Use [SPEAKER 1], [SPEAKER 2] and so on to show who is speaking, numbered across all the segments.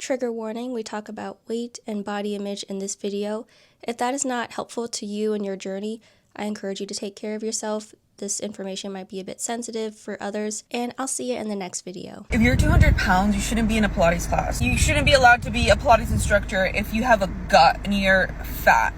[SPEAKER 1] Trigger warning, we talk about weight and body image in this video. If that is not helpful to you in your journey, I encourage you to take care of yourself. This information might be a bit sensitive for others, and I'll see you in the next video.
[SPEAKER 2] If you're 200 pounds, you shouldn't be in a Pilates class. You shouldn't be allowed to be a Pilates instructor if you have a gut and you're fat.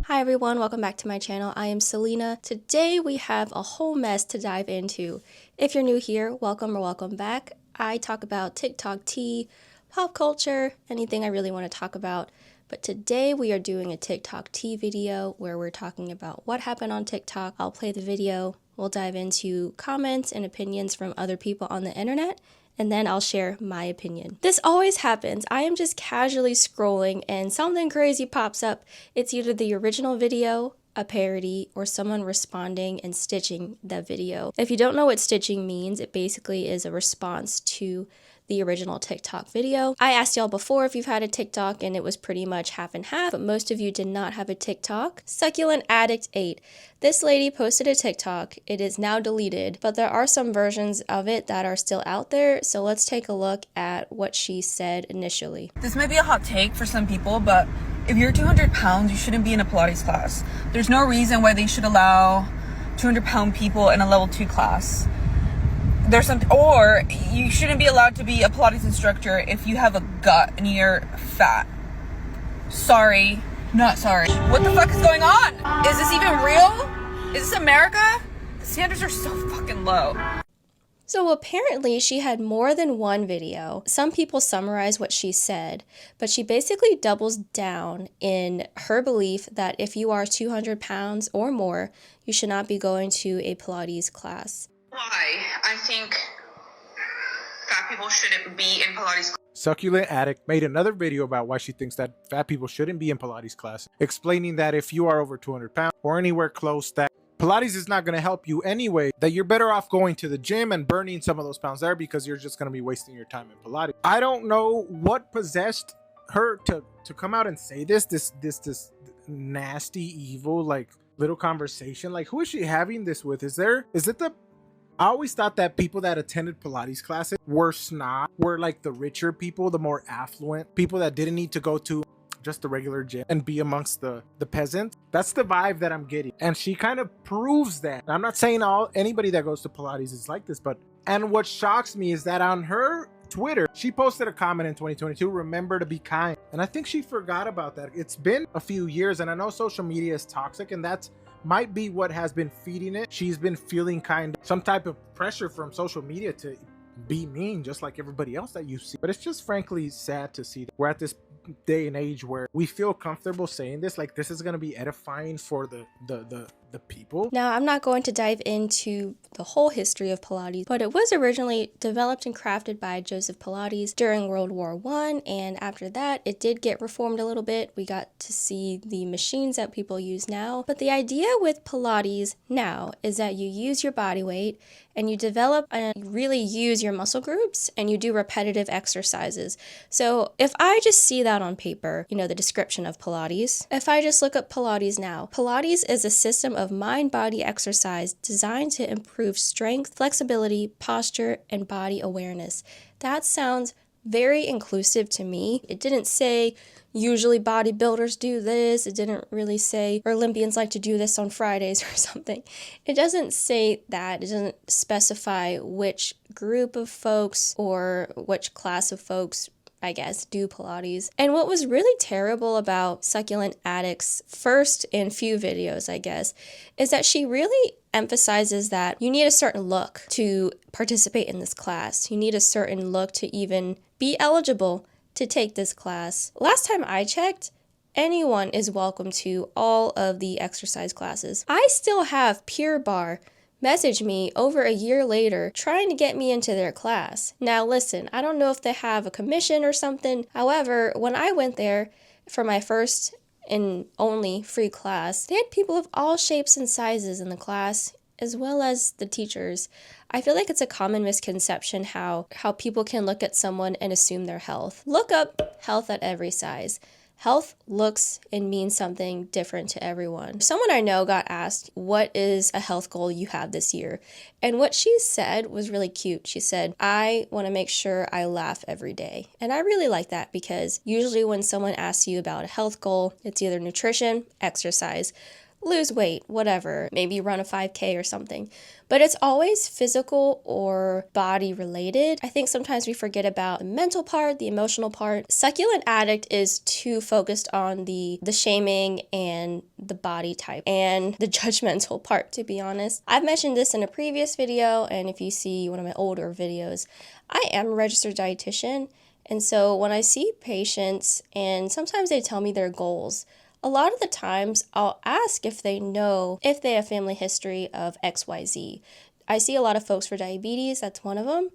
[SPEAKER 1] Hi everyone, welcome back to my channel. I am Selena. Today we have a whole mess to dive into. If you're new here, welcome or welcome back. I talk about TikTok tea, pop culture, anything I really want to talk about. But today we are doing a TikTok tea video where we're talking about what happened on TikTok. I'll play the video. We'll dive into comments and opinions from other people on the internet, and then I'll share my opinion. This always happens. I am just casually scrolling and something crazy pops up. It's either the original video, a parody, or someone responding and stitching that video. If you don't know what stitching means, it basically is a response to the original TikTok video. I asked y'all before if you've had a TikTok, and it was pretty much half and half, but most of you did not have a TikTok. SucculentAddict8. This lady posted a TikTok. It is now deleted, but there are some versions of it that are still out there, so let's take a look at what she said initially.
[SPEAKER 2] This might be a hot take for some people, but if you're 200 pounds, you shouldn't be in a Pilates class. There's no reason why they should allow 200-pound people in a level 2 class. Or you shouldn't be allowed to be a Pilates instructor if you have a gut and you're fat. Sorry, not sorry. What the fuck is going on? Is this even real? Is this America? The standards are so fucking low.
[SPEAKER 1] So apparently she had more than one video. Some people summarize what she said, but she basically doubles down in her belief that if you are 200 pounds or more, you should not be going to a Pilates class.
[SPEAKER 2] Why? I think fat people shouldn't be in Pilates.
[SPEAKER 3] Succulent Addict made another video about why she thinks that fat people shouldn't be in Pilates class, explaining that if you are over 200 pounds or anywhere close, that Pilates is not going to help you anyway, that you're better off going to the gym and burning some of those pounds there because you're just going to be wasting your time in Pilates. I don't know what possessed her to come out and say this nasty, evil, like little conversation. Like, who is she having this with? I always thought that people that attended Pilates classes were like the richer people, the more affluent people that didn't need to go to just the regular gym and be amongst the peasants. That's the vibe that I'm getting. And she kind of proves that. I'm not saying anybody that goes to Pilates is like this, and what shocks me is that on her Twitter, she posted a comment in 2022, remember to be kind. And I think she forgot about that. It's been a few years, and I know social media is toxic, and that's might be what has been feeding it. She's been feeling kind of some type of pressure from social media to be mean, just like everybody else that you see. But it's just frankly sad to see that we're at this day and age where we feel comfortable saying this, like this is going to be edifying for the people.
[SPEAKER 1] Now, I'm not going to dive into the whole history of Pilates, but it was originally developed and crafted by Joseph Pilates during World War I, and after that, it did get reformed a little bit. We got to see the machines that people use now, but the idea with Pilates now is that you use your body weight and you develop and really use your muscle groups and you do repetitive exercises. So if I just see that on paper, you know, the description of Pilates, if I just look up Pilates now, Pilates is a system of mind-body exercise designed to improve strength, flexibility, posture, and body awareness. That sounds very inclusive to me. It didn't say usually bodybuilders do this. It didn't really say Olympians like to do this on Fridays or something. It doesn't say that. It doesn't specify which group of folks or which class of folks, I guess, do Pilates. And what was really terrible about Succulent Addict's first and few videos, I guess, is that she really emphasizes that you need a certain look to participate in this class. You need a certain look to even be eligible to take this class. Last time I checked, anyone is welcome to all of the exercise classes. I still have Pure Barre message me over a year later trying to get me into their class. Now listen, I don't know if they have a commission or something. However, when I went there for my first and only free class, they had people of all shapes and sizes in the class, as well as the teachers. I feel like it's a common misconception how people can look at someone and assume their health. Look up health at every size. Health looks and means something different to everyone. Someone I know got asked, what is a health goal you have this year? And what she said was really cute. She said, I want to make sure I laugh every day. And I really like that because usually when someone asks you about a health goal, it's either nutrition, exercise, lose weight, whatever, maybe run a 5K or something. But it's always physical or body related. I think sometimes we forget about the mental part, the emotional part. Succulent Addict is too focused on the shaming and the body type and the judgmental part, to be honest. I've mentioned this in a previous video, and if you see one of my older videos, I am a registered dietitian. And so when I see patients and sometimes they tell me their goals, a lot of the times I'll ask if they know if they have family history of XYZ. I see a lot of folks for diabetes, that's one of them.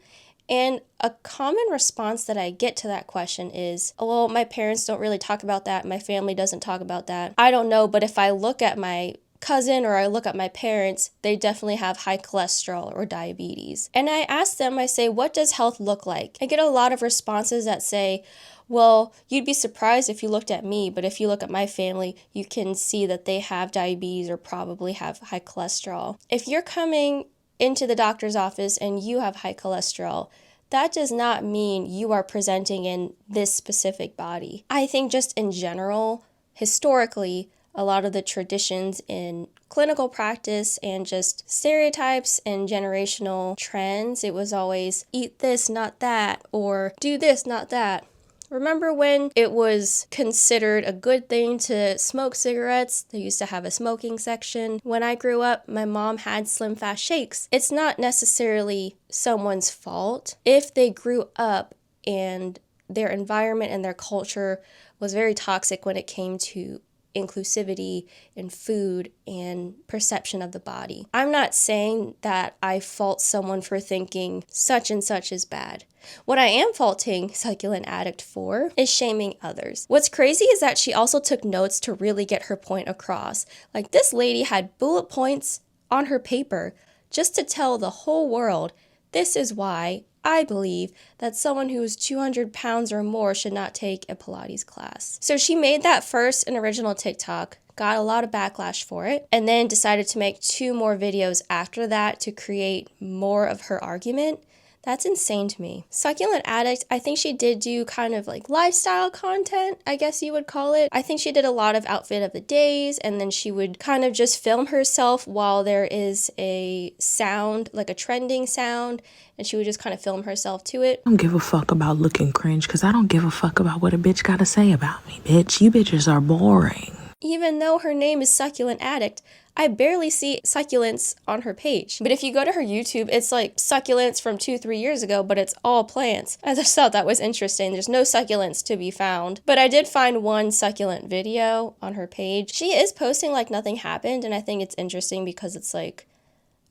[SPEAKER 1] And a common response that I get to that question is, oh, well, my parents don't really talk about that. My family doesn't talk about that. I don't know, but if I look at my cousin or I look at my parents, they definitely have high cholesterol or diabetes. And I ask them, I say, what does health look like? I get a lot of responses that say, well, you'd be surprised if you looked at me, but if you look at my family, you can see that they have diabetes or probably have high cholesterol. If you're coming into the doctor's office and you have high cholesterol, that does not mean you are presenting in this specific body. I think just in general, historically, a lot of the traditions in clinical practice and just stereotypes and generational trends, it was always eat this, not that, or do this, not that. Remember when it was considered a good thing to smoke cigarettes? They used to have a smoking section. When I grew up, my mom had Slim Fast shakes. It's not necessarily someone's fault if they grew up and their environment and their culture was very toxic when it came to inclusivity in food and perception of the body. I'm not saying that I fault someone for thinking such and such is bad. What I am faulting Succulent Addict for is shaming others. What's crazy is that she also took notes to really get her point across. Like, this lady had bullet points on her paper just to tell the whole world, this is why I believe that someone who is 200 pounds or more should not take a Pilates class. So she made that first and original TikTok, got a lot of backlash for it, and then decided to make 2 more videos after that to create more of her argument. That's insane to me. Succulent Addict, I think she did do kind of like lifestyle content, I guess you would call it. I think she did a lot of outfit of the days, and then she would kind of just film herself while there is a sound, like a trending sound, and she would just kind of film herself to it.
[SPEAKER 4] I don't give a fuck about looking cringe because I don't give a fuck about what a bitch gotta say about me, bitch. You bitches are boring.
[SPEAKER 1] Even though her name is Succulent Addict, I barely see succulents on her page. But if you go to her YouTube, it's like succulents from 2-3 years ago, but it's all plants. I just thought that was interesting. There's no succulents to be found. But I did find one succulent video on her page. She is posting like nothing happened, and I think it's interesting because it's like,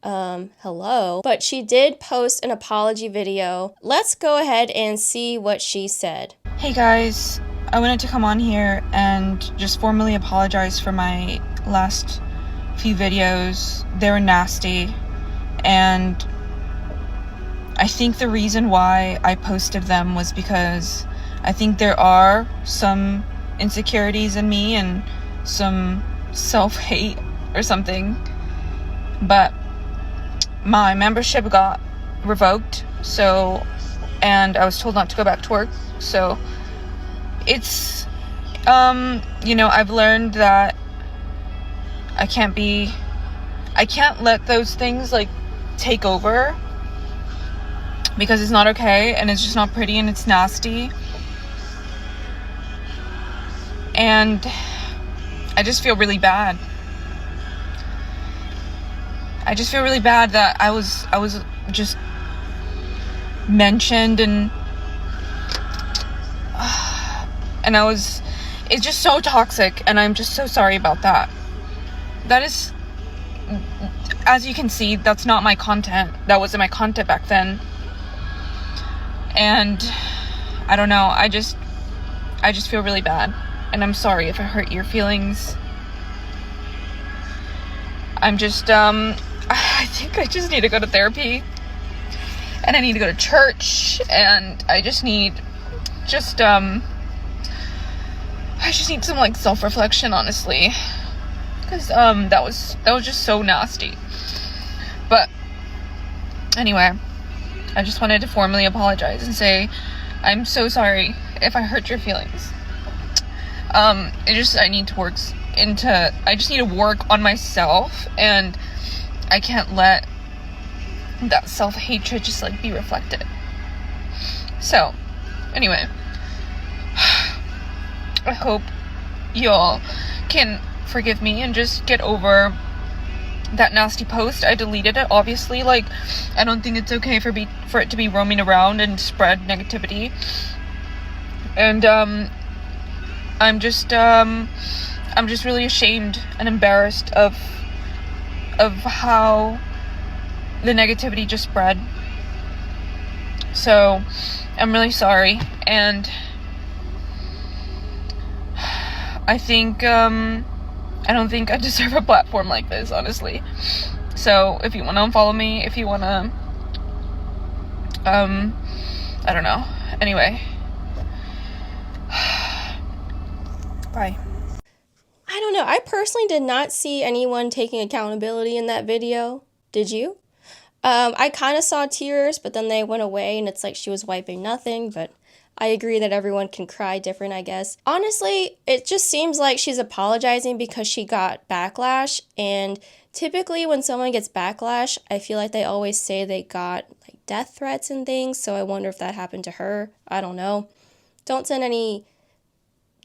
[SPEAKER 1] hello. But she did post an apology video. Let's go ahead and see what she said.
[SPEAKER 2] Hey guys, I wanted to come on here and just formally apologize for my last few videos. They were nasty, and I think the reason why I posted them was because I think there are some insecurities in me and some self-hate or something, but my membership got revoked, and I was told not to go back to work, so it's I've learned that I can't let those things like take over, because it's not okay, and it's just not pretty, and it's nasty, and I just feel really bad. I just feel really bad that I was just mentioned, and it's just so toxic, and I'm just so sorry about that. That is, as you can see, that's not my content. That wasn't my content back then. And I don't know, I just feel really bad, and I'm sorry if I hurt your feelings. I'm just, I think I just need to go to therapy, and I need to go to church, and I just need, I just need some like self-reflection, honestly, because that was just so nasty. But anyway, I just wanted to formally apologize and say I'm so sorry if I hurt your feelings. I just need to work on myself, and I can't let that self-hatred just like be reflected. So anyway, I hope y'all can forgive me and just get over that nasty post. I deleted it, obviously. Like, I don't think it's okay for it to be roaming around and spread negativity. And I'm just really ashamed and embarrassed of how the negativity just spread. So I'm really sorry, and I don't think I deserve a platform like this, honestly. So if you want to unfollow me, if you want to, I don't know. Anyway. Bye.
[SPEAKER 1] I don't know. I personally did not see anyone taking accountability in that video. Did you? I kind of saw tears, but then they went away, and it's like she was wiping nothing, but I agree that everyone can cry different, I guess. Honestly, it just seems like she's apologizing because she got backlash, and typically when someone gets backlash, I feel like they always say they got like death threats and things, so I wonder if that happened to her. I don't know. Don't send any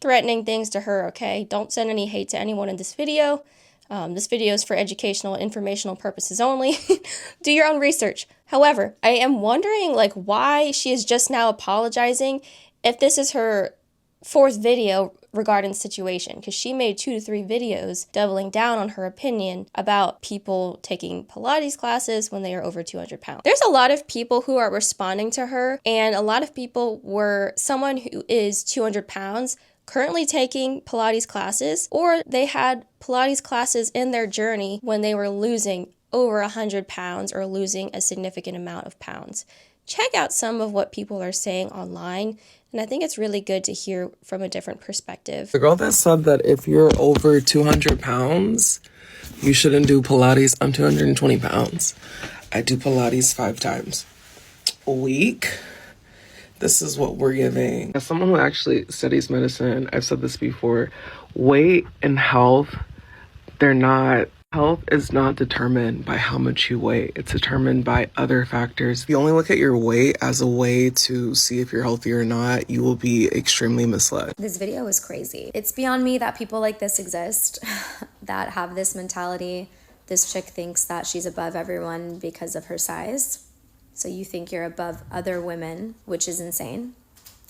[SPEAKER 1] threatening things to her, okay? Don't send any hate to anyone in this video. This video is for educational, informational purposes only. Do your own research. However, I am wondering like why she is just now apologizing if this is her 4th video regarding the situation, because she made 2 to 3 videos doubling down on her opinion about people taking Pilates classes when they are over 200 pounds. There's a lot of people who are responding to her, and a lot of people were someone who is 200 pounds currently taking Pilates classes, or they had Pilates classes in their journey when they were losing over 100 pounds or losing a significant amount of pounds. Check out some of what people are saying online, and I think it's really good to hear from a different perspective.
[SPEAKER 5] The girl that said that if you're over 200 pounds, you shouldn't do Pilates. I'm 220 pounds. I do Pilates 5 times a week. This is what we're giving. As someone who actually studies medicine, I've said this before, weight and health, health is not determined by how much you weigh. It's determined by other factors. If you only look at your weight as a way to see if you're healthy or not, you will be extremely misled.
[SPEAKER 6] This video is crazy. It's beyond me that people like this exist, that have this mentality. This chick thinks that she's above everyone because of her size. So you think you're above other women, which is insane.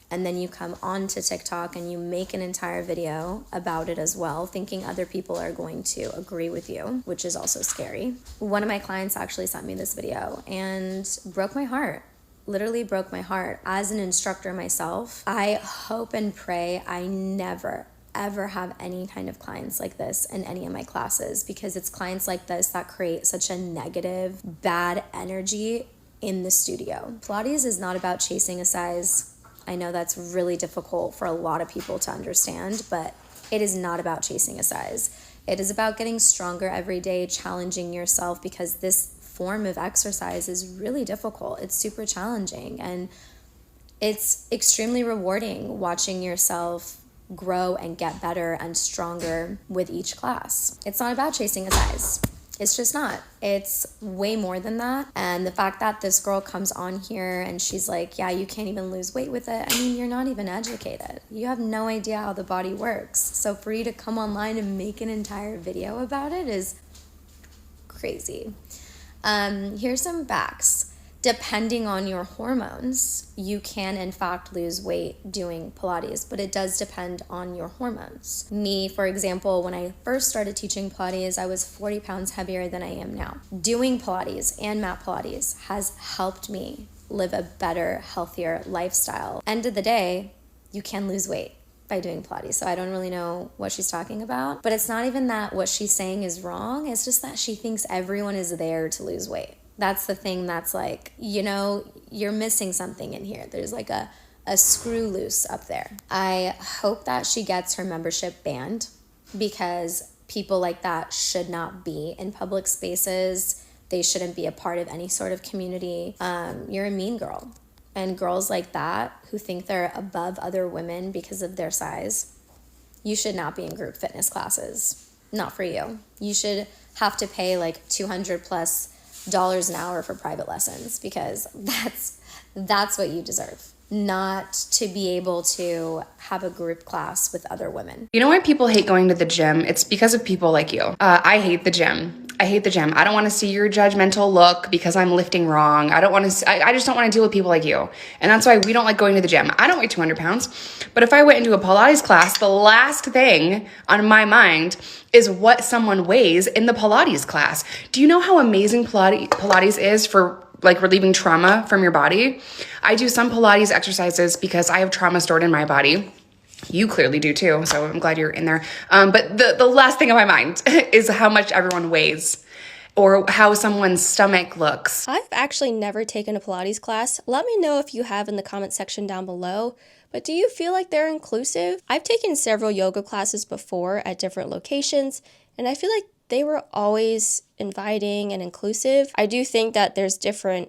[SPEAKER 6] And then you come onto TikTok and you make an entire video about it as well, thinking other people are going to agree with you, which is also scary. One of my clients actually sent me this video and broke my heart. Literally broke my heart. As an instructor myself, I hope and pray I never ever have any kind of clients like this in any of my classes, because it's clients like this that create such a negative, bad energy in the studio. Pilates is not about chasing a size. I know that's really difficult for a lot of people to understand, but it is not about chasing a size. It is about getting stronger every day, challenging yourself, because this form of exercise is really difficult. It's super challenging, and it's extremely rewarding watching yourself grow and get better and stronger with each class. It's not about chasing a size. It's just not. It's way more than that. And the fact that this girl comes on here and she's like, yeah, you can't even lose weight with it. I mean, you're not even educated. You have no idea how the body works. So for you to come online and make an entire video about it is crazy. Here's some facts. Depending on your hormones, you can in fact lose weight doing Pilates, but it does depend on your hormones. Me, for example, when I first started teaching Pilates, I was 40 pounds heavier than I am now. Doing Pilates and mat Pilates has helped me live a better, healthier lifestyle. End of the day, you can lose weight by doing Pilates. So I don't really know what she's talking about, but it's not even that what she's saying is wrong. It's just that she thinks everyone is there to lose weight. That's the thing that's like, you know, you're missing something in here. There's like a a screw loose up there. I hope that she gets her membership banned, because people like that should not be in public spaces. They shouldn't be a part of any sort of community. You're a mean girl. And girls like that who think they're above other women because of their size, you should not be in group fitness classes. Not for you. You should have to pay like $200+ an hour for private lessons, because that's what you deserve. Not to be able to have a group class with other women.
[SPEAKER 7] You know why people hate going to the gym? It's because of people like you. I hate the gym. I hate the gym. I don't want to see your judgmental look because I'm lifting wrong. I just don't want to deal with people like you. And that's why we don't like going to the gym. I don't weigh 200 pounds, but if I went into a Pilates class, the last thing on my mind is what someone weighs in the Pilates class. Do you know how amazing Pilates is for like relieving trauma from your body? I do some Pilates exercises because I have trauma stored in my body. You clearly do too, so I'm glad you're in there. But the last thing on my mind is how much everyone weighs or how someone's stomach looks.
[SPEAKER 1] I've actually never taken a Pilates class. Let me know if you have in the comment section down below. But do you feel like they're inclusive? I've taken several yoga classes before at different locations, and I feel like they were always inviting and inclusive. I do think that there's different,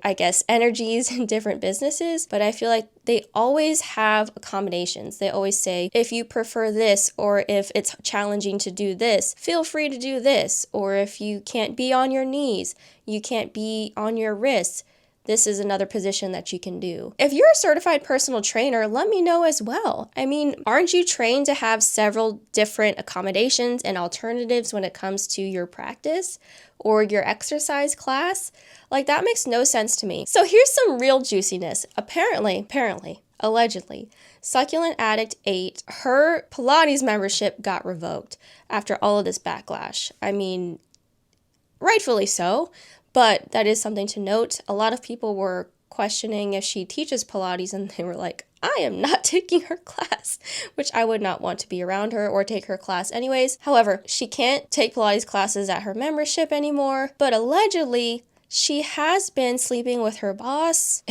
[SPEAKER 1] energies in different businesses, but I feel like they always have accommodations. They always say, if you prefer this, or if it's challenging to do this, feel free to do this. Or if you can't be on your knees, you can't be on your wrists, this is another position that you can do. If you're a certified personal trainer, let me know as well. I mean, aren't you trained to have several different accommodations and alternatives when it comes to your practice or your exercise class? Like, that makes no sense to me. So here's some real juiciness. Apparently, allegedly, SucculentAddict8, her Pilates membership got revoked after all of this backlash. I mean, rightfully so. But that is something to note. A lot of people were questioning if she teaches Pilates, and they were like, I am not taking her class, which I would not want to be around her or take her class anyways. However, she can't take Pilates classes at her membership anymore, but allegedly she has been sleeping with her boss,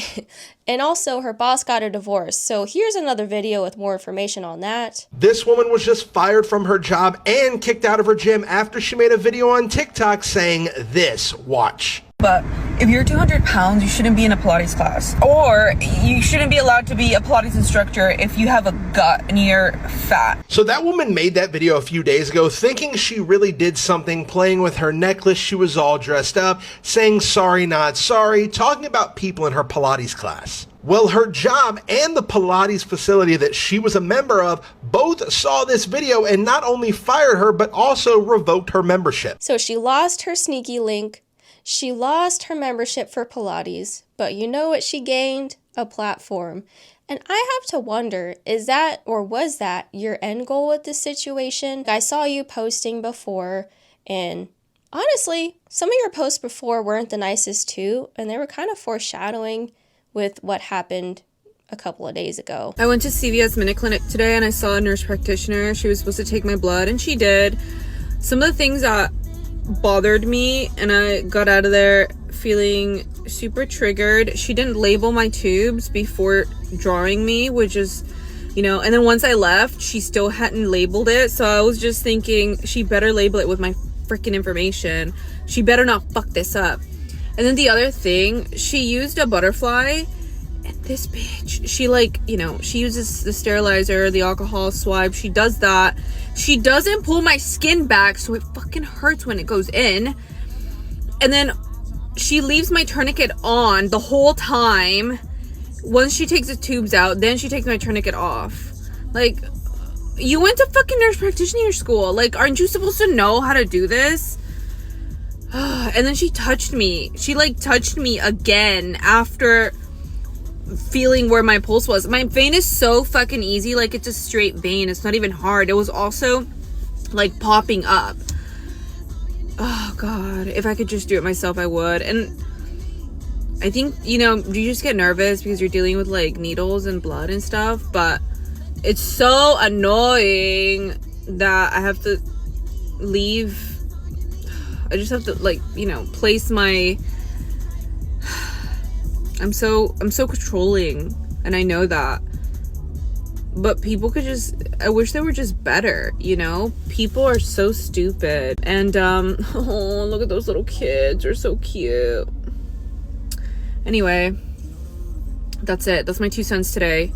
[SPEAKER 1] and also her boss got a divorce. So here's another video with more information on that.
[SPEAKER 8] This woman was just fired from her job and kicked out of her gym after she made a video on TikTok saying this. Watch.
[SPEAKER 2] But if you're 200 pounds, you shouldn't be in a Pilates class. Or you shouldn't be allowed to be a Pilates instructor if you have a gut and you're fat.
[SPEAKER 8] So that woman made that video a few days ago thinking she really did something, playing with her necklace. She was all dressed up, saying sorry, not sorry, talking about people in her Pilates class. Well, her job and the Pilates facility that she was a member of both saw this video and not only fired her, but also revoked her membership.
[SPEAKER 1] So she lost her sneaky link. She lost her membership for Pilates, but you know what she gained? A platform. And I have to wonder, is that or was that your end goal with this situation? I saw you posting before, and honestly, some of your posts before weren't the nicest too, and they were kind of foreshadowing with what happened a couple of days ago.
[SPEAKER 2] I went to CVS Minute Clinic today and I saw a nurse practitioner. She was supposed to take my blood, and she did. Some of the things that bothered me, and I got out of there feeling super triggered. She didn't label my tubes before drawing me, which is, and then once I left, she still hadn't labeled it. So I was just thinking, she better label it with my freaking information. She better not fuck this up. And then the other thing, she used a butterfly, and this bitch, she uses the sterilizer, the alcohol swipe, she does that. She doesn't pull my skin back, so it fucking hurts when it goes in. And then she leaves my tourniquet on the whole time. Once she takes the tubes out, then she takes my tourniquet off. Like, you went to fucking nurse practitioner school. Like, aren't you supposed to know how to do this? And then she touched me. She touched me again after feeling where my pulse was. My vein is so fucking easy. Like, it's a straight vein. It's not even hard. It was also popping up. Oh god, if I could just do it myself, I would. And I think, you just get nervous because you're dealing with needles and blood and stuff, but it's so annoying that I have to leave. I just have to place my I'm so controlling, and I know that. but people could just, I wish they were just better, you know? People are so stupid. And, oh, look at those little kids. They're so cute. Anyway, that's it. That's my 2 cents today.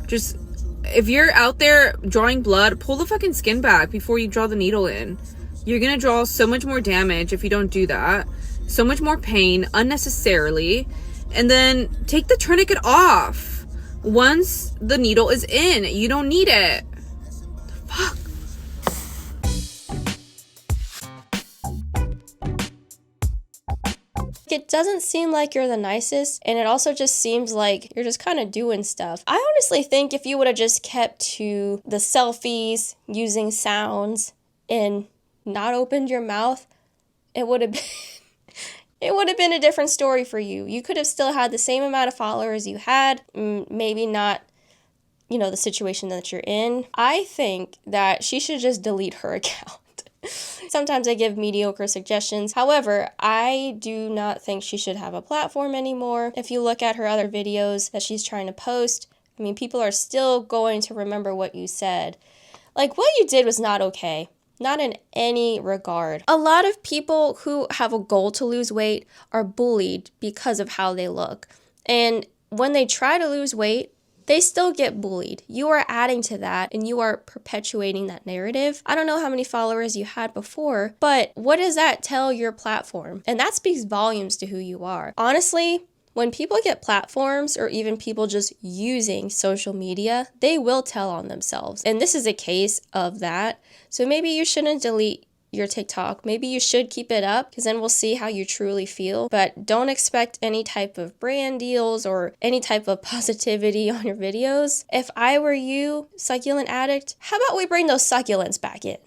[SPEAKER 2] Just, if you're out there drawing blood, pull the fucking skin back before you draw the needle in. You're gonna draw so much more damage if you don't do that. So much more pain unnecessarily. And then take the tourniquet off. Once the needle is in, you don't need it. Fuck.
[SPEAKER 1] It doesn't seem like you're the nicest, and it also just seems like you're just kind of doing stuff. I honestly think if you would have just kept to the selfies, using sounds, and not opened your mouth, it would have been it would have been a different story for you. You could have still had the same amount of followers you had, maybe not, you know, the situation that you're in. I think that she should just delete her account. Sometimes I give mediocre suggestions. However, I do not think she should have a platform anymore. If you look at her other videos that she's trying to post, I mean, people are still going to remember what you said. Like, what you did was not okay. Not in any regard. A lot of people who have a goal to lose weight are bullied because of how they look. And when they try to lose weight, they still get bullied. You are adding to that and you are perpetuating that narrative. I don't know how many followers you had before, but what does that tell your platform? And that speaks volumes to who you are. Honestly, when people get platforms or even people just using social media, they will tell on themselves. And this is a case of that. So maybe you shouldn't delete your TikTok. Maybe you should keep it up because then we'll see how you truly feel. But don't expect any type of brand deals or any type of positivity on your videos. If I were you, Succulent Addict, how about we bring those succulents back in?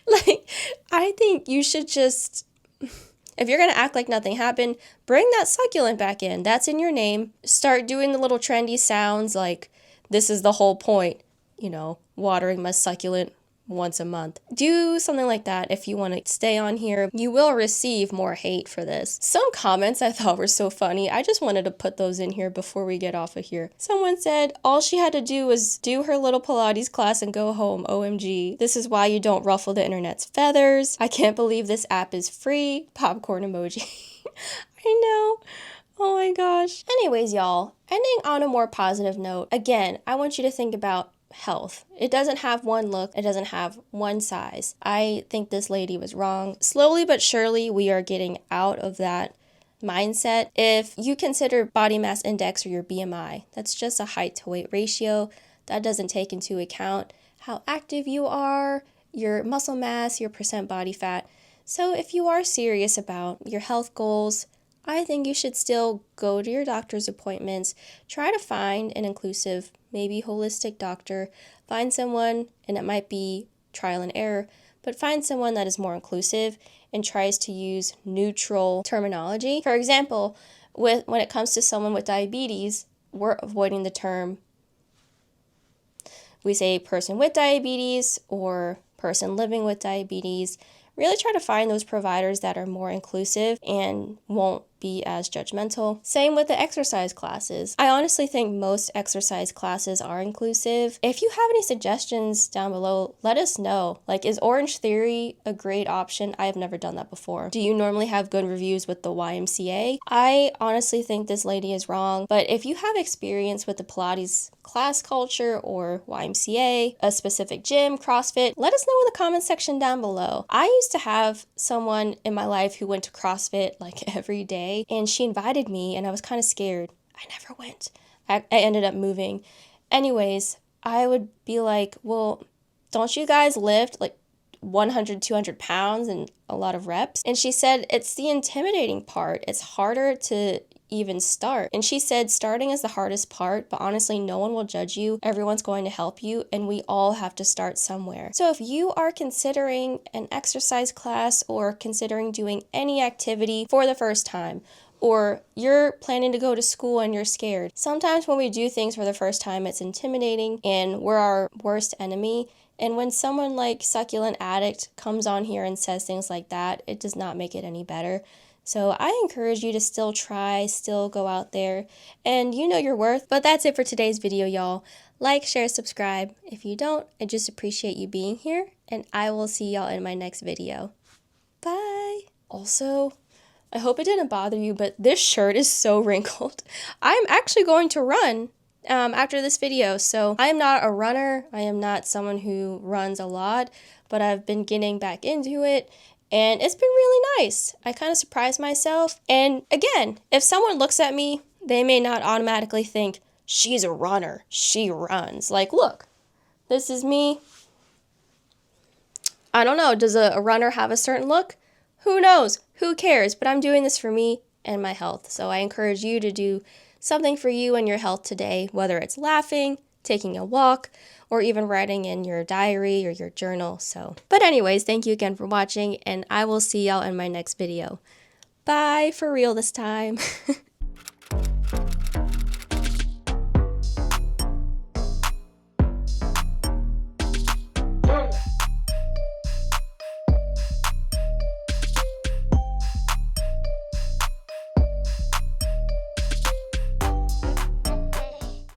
[SPEAKER 1] Like, I think you should just, if you're going to act like nothing happened, bring that succulent back in. That's in your name. Start doing the little trendy sounds like this is the whole point, you know, watering my succulent once a month. Do something like that if you want to stay on here. You will receive more hate for this. Some comments I thought were so funny. I just wanted to put those in here before we get off of here. Someone said all she had to do was do her little Pilates class and go home. OMG. This is why you don't ruffle the internet's feathers. I can't believe this app is free. Popcorn emoji. I know. Oh my gosh. Anyways, y'all, ending on a more positive note. Again, I want you to think about health. It doesn't have one look. It doesn't have one size. I think this lady was wrong. Slowly but surely, we are getting out of that mindset. If you consider body mass index or your BMI, that's just a height to weight ratio. That doesn't take into account how active you are, your muscle mass, your percent body fat. So if you are serious about your health goals, I think you should still go to your doctor's appointments, try to find an inclusive, maybe holistic doctor, find someone, and it might be trial and error, but find someone that is more inclusive and tries to use neutral terminology. For example, when it comes to someone with diabetes, we're avoiding the term, we say person with diabetes or person living with diabetes. Really try to find those providers that are more inclusive and won't be as judgmental. Same with the exercise classes. I honestly think most exercise classes are inclusive. If you have any suggestions down below, let us know. Like, is Orange Theory a great option? I have never done that before. Do you normally have good reviews with the YMCA? I honestly think this lady is wrong, but if you have experience with the Pilates class culture or YMCA, a specific gym, CrossFit, let us know in the comment section down below. I used to have someone in my life who went to CrossFit like every day, and she invited me and I was kind of scared. I never went. I ended up moving. Anyways, I would be like, well, don't you guys lift like 100, 200 pounds and a lot of reps? And she said, it's the intimidating part. It's harder to even start. And she said, starting is the hardest part, but honestly, no one will judge you. Everyone's going to help you, and we all have to start somewhere. So if you are considering an exercise class or considering doing any activity for the first time, or you're planning to go to school and you're scared, sometimes when we do things for the first time, it's intimidating and we're our worst enemy. And when someone like Succulent Addict comes on here and says things like that, it does not make it any better. So I encourage you to still try, still go out there, and you know your worth. But that's it for today's video, y'all. Like, share, subscribe. If you don't, I just appreciate you being here, and I will see y'all in my next video. Bye! Also, I hope it didn't bother you, but this shirt is so wrinkled. I'm actually going to run after this video. So I am not a runner. I am not someone who runs a lot, but I've been getting back into it, and it's been really nice. I kind of surprised myself. And again, if someone looks at me, they may not automatically think, she's a runner, she runs. Like, look, this is me. I don't know, does a runner have a certain look? Who knows? Who cares? But I'm doing this for me and my health. So I encourage you to do something for you and your health today, whether it's laughing, taking a walk, or even writing in your diary or your journal. But anyways, thank you again for watching, and I will see y'all in my next video. Bye, for real this time.